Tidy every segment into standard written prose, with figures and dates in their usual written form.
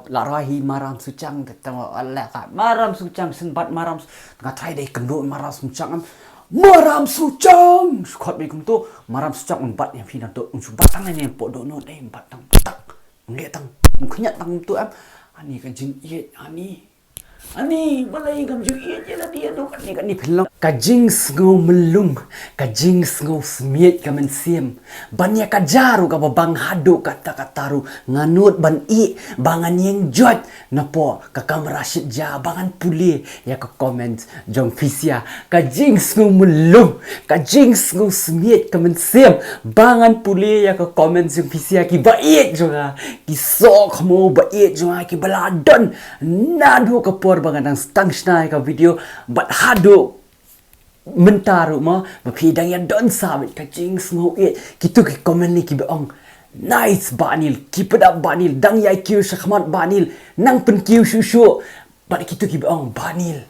larahi maram suchang tetang Allah ka maram suchang senbat maram tengah try dai kenduk maram suchang maram suchang skot be kum tu maram suchang unbat yang fina tu unsu batang ni podo no dai batang tak nge tang khnyat tang tu ani kan jingieit ani balai kam jingieit je lah dia tu kan ni pelong kajing sngau melung kajing sngau smiet kamen siem banyak kajaru ka bang hadu kata-kataru nganut ban I bangan yang jot napo ka kamera shit ja bangan puli ya ka comment jong fisia kajing sngau melung kajing sngau smiet kamen siem bangan puli ya ka comment jong fisia ki baieid jonga ki SOHKHMOW baieid jonga ki baladon nadu ka por bangan ang stang snai ka video bat hadu mentaru ma bapidang ya don sabit kajing sngau kitu ki komen ni ki beong nice banil keep it up banil dang ya kiu shakmat banil nang pen kiu shushu bat kitu ki beong banil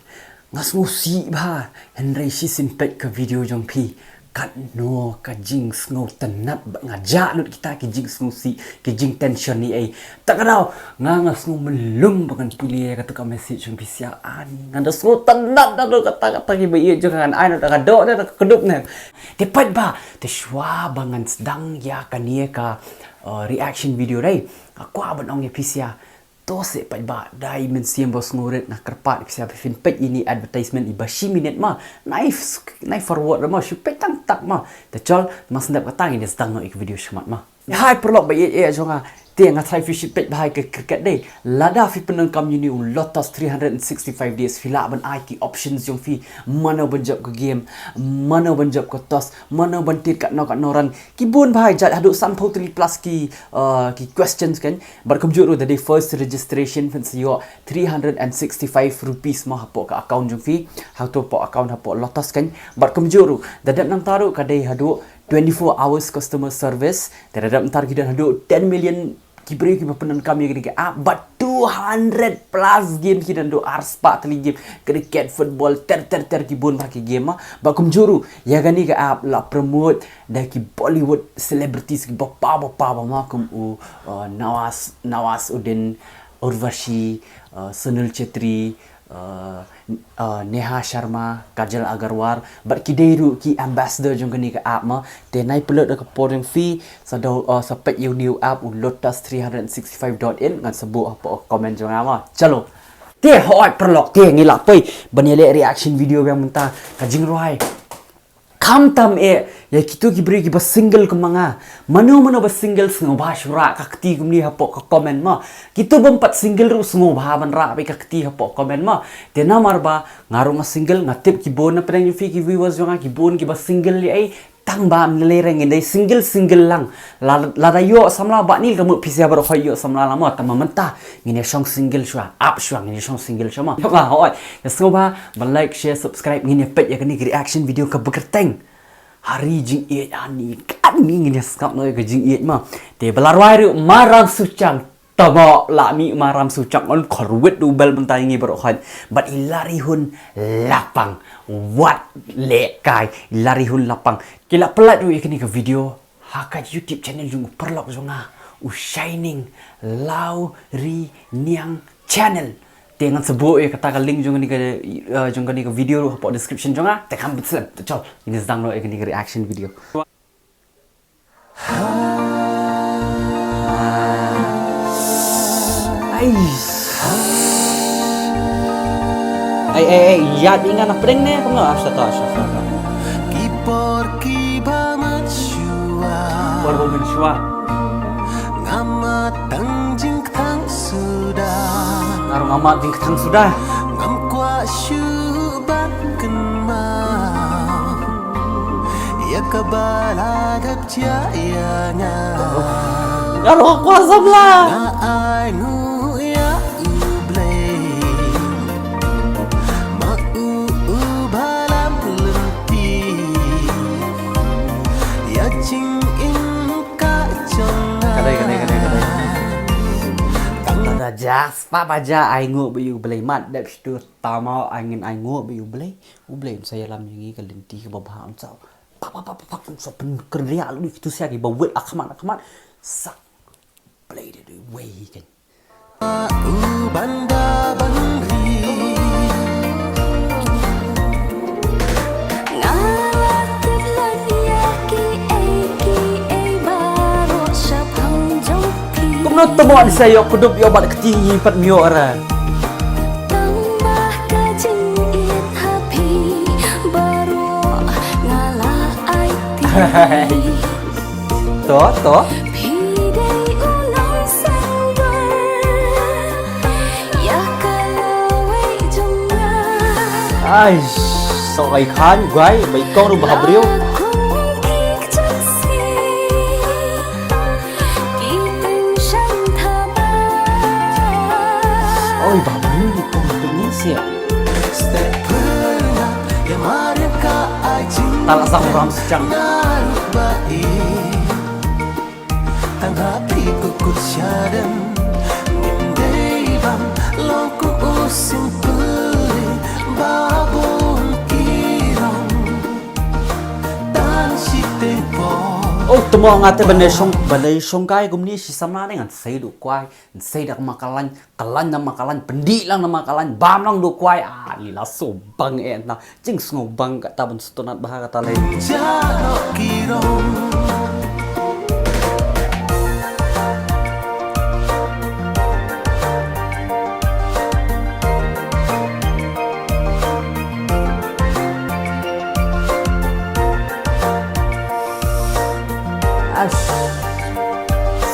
ngasmu si ba henry sisin pet ke video jong pi kat no kajing sngau tenat ngajak lut kita kajing sngau si kajing tension ni tak kadau ngas sngau melung bangan pilih kata ka message jong pisia ani nganda sngau tenat dah kata ki baieid jangan ai nak kadok dah kedup ne tepat ba te shwa bangan sedang ya kania ka reaction video dai aku abon ong pisia to se pat ba dai men siem bos nguret na kerpat pisia fin pet ini advertisement iba minute ma knife forward ma shupet tang tak ma te chol mas ndap katang ini sedang no ik video shmat ma hai perlok baieid jonga tiang ngai fish pet bahai ke cricket dai lada fi penang kam uni lotus 365 days fila ban IT options jong fi mana banjap ke game mana banjap ke tos mana bantit kat noran kibun bahai jat haduk sampo 3 plus ki questions kan bar kumjuru the first registration fan yo 365 rupees ma hapo ka account jong fi how to po account hapo lotus kan bar kumjuru dadap nang taru kadai haduk 24 hours customer service dadap ntar kita haduk 10 million kibri ki penan kami ke but 200 plus game kita do arspa tali game cricket football ter kibun pakai game ba kumjuru ya gani ke app la promote da ki Bollywood celebrities ki bapa ma kum Nawas Udin Urvashi Sunil Chetri Neha Sharma Kajal Agarwal bat ki deiru ki ambassador jong kani ka app ma te nai pelot ka poreng fee sa do sapet you new app lotus365.in ngan sebut apa komen jong ama chalo te hoi perlok te ngilak poi banele reaction video yang mentah kajing roi kam tam ya kitu ki beri ki bas single ke manga mano bas single sngo ba shura ka kti kumni hapo ka comment ma kitu bompat single ru sngo ba ban ra pe ka kti hapo comment ma te namar ba ngaru nga single ngatip ki bon na preng fi ki viewers jonga ki bon ki bas single li tang ba mlereng indai single lang la yo samla ba ni kamu pisia bar khoyo samla lama tam mentah ngine song single shwa up shwa ngine song single shwa ma hoi sngo ba like share subscribe ngine pet ya kani reaction video ka bekerteng hari jingieit ani kami ngini skap no ke jingieit ma te belarwai ru maram suchang tabo lami maram suchang on korwet du bel bentai ngi berokhan bat Larihun Lapang wat le kai Larihun Lapang kila pelat du ikni ke video hakat YouTube channel jung perlok zonga Shaining Lawriniang channel dengan sebut kata ka link jong ni ke video hapo description jonga tekam betul chol ini sedang no ni reaction video ai ya ingat apa deng ne kamu asal kipor kibamat shua ngamatang jingtang sudah ngarung amat jingtang sudah ngamkwa syubat kenma ya kabaladak jayanya kalau aku asam lah jas papa ja ai ngo bu blai mat dep stu tama angin ai ngo bu blai saya lam yang ke lenti ke babah am sao papa so pen kerja lu itu sia ki bawet akmat sak blai de way kan Kumno temuan saya kudup yo bat ketinggi 4 mio ara. Toh. Ai, so ai khan guai bai con ru bahabriu. Ôi bahabriu ni con tự sia. Tak sang ram secang. Tang hati kukut syadam Mindai bang Longku using peri Babon kirong Tan si tempo. Oh temo ngate balai song kai gumni si samna dengan sei du kwai sei dak makalan kalan na makalan pendi lang na makalan bam lang du kwai lila so bang na jing sngo bang ka taban stonat baha kata lai jaro kirong.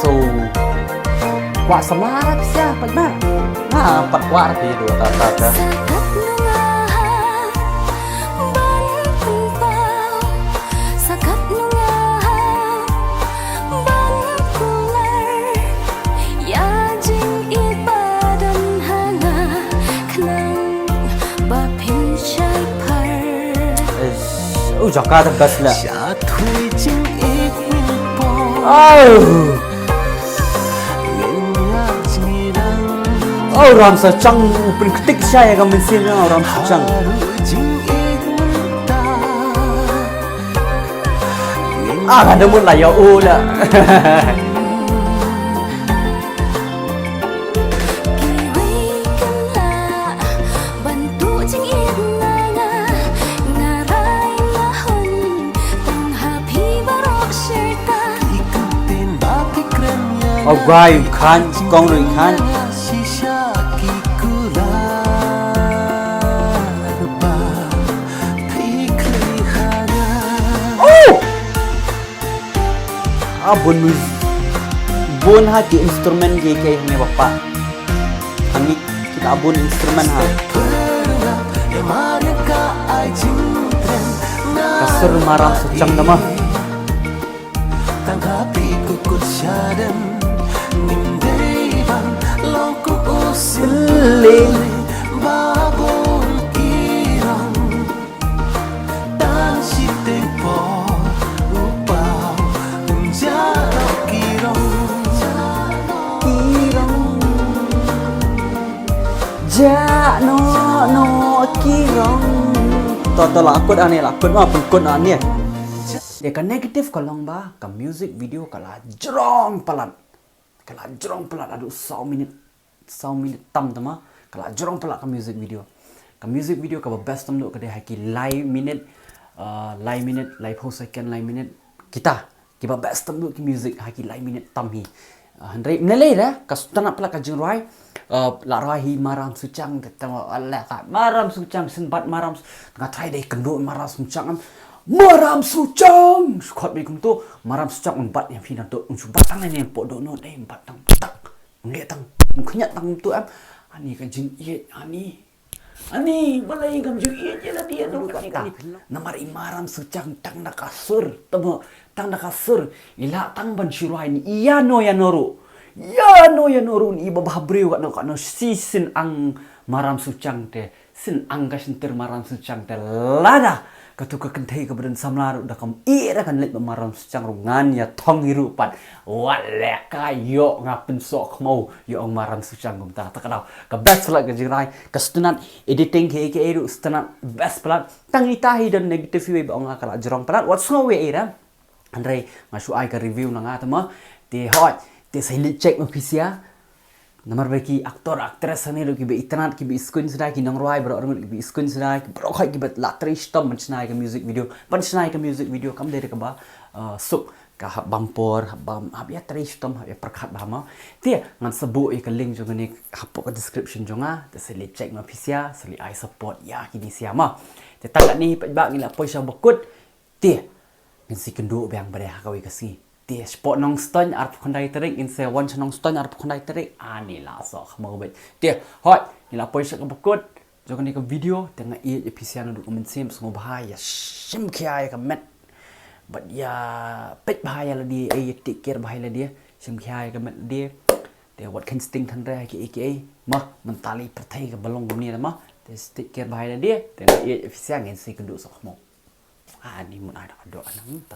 So, kuat semarak siapa nak? Empat kuat di dua tata. Jakarta tegas lah. Oh, ram secang pun ketik saya kan mesin ram secang. Ada mun lah ya lah. Oh, guai kan, kong rui kan. Bun hati instrumen GK ni bapa. Kami kita abun instrumen ha. Kasur marah secang nama. Seling babon kirong dan si tempo upau jaro kirong jano kirong toto lakut ane lakut mah pengkut ane dia kan negatif kalau ba ke music video kala jerong pelan aduh 1 minit tam tama kalau jorong pelak ke music video ke best tam duk ke dia haki live minute live post second live minute kita best tam duk ke music haki live minute tam hi handai menelai dah kasutana pelak ke jengrai larahi maram suchang tetama Allah ka maram suchang senbat maram tengah try dai kenduk maram suchang maram suchang skot bikum tu maram suchang unbat yang fina tu unsu batang ni podok no dai batang tak nget tang kenyak tang tu ani kan jingieit ani balai kan jingieit je lah dia tu kan namar imaram suchang tang na kasur temo tang na kasur ila tang ban shirai ni iya no ya noru ni babah breu kat no sisin ang maram suchang te sin ang ka sinter maram suchang te lada katuka kentai ke badan samlar udah kam ira kan let maram secang rungan ya tong hirupan wala kayo ngapen SOHKHMOW yo ang maram secang gum ta takau ke best pula ke jirai ke stunat editing ke eru stunat best pula tang itahi dan negative way bang akala jerong pula what's no way era andrei masuk ai ke review nang atama te hot te silent check mapisia Nomor bagi aktor aktris ni do kibe itnat kibe iskun sedai ki nang roi bro orang kibe iskun sedai ki bro khai kibe latri stom mencenai ke music video mencenai ke music video kam dari ke ba suk ka hab bampor hab ya tri stom hab ya perkhat ba ma dia ngan sebut ke link jong ni hapok ke description jonga te seli check ma pisia seli I support ya kini siama te takat ni ba ngi la poisa bokut dia ngan si kendo bang bare kawi kasi dia sport nong ston arp kondai terik in se wan nong ston arp kondai terik ani la SOHKHMOW bet dia hoi ni la poisa ke bokut jong ni ke video tengah episian duk mensim semua bahaya Shimti ka met but ya pet bahaya lah dia take care bahaya lah dia Shimti ka met dia what can sting than ra ki aka mah mentali pertai ke belong ni lah mah take care bahaya lah dia tengah episian ngin si kenduk SOHKHMOW ani mun ada doa nang ta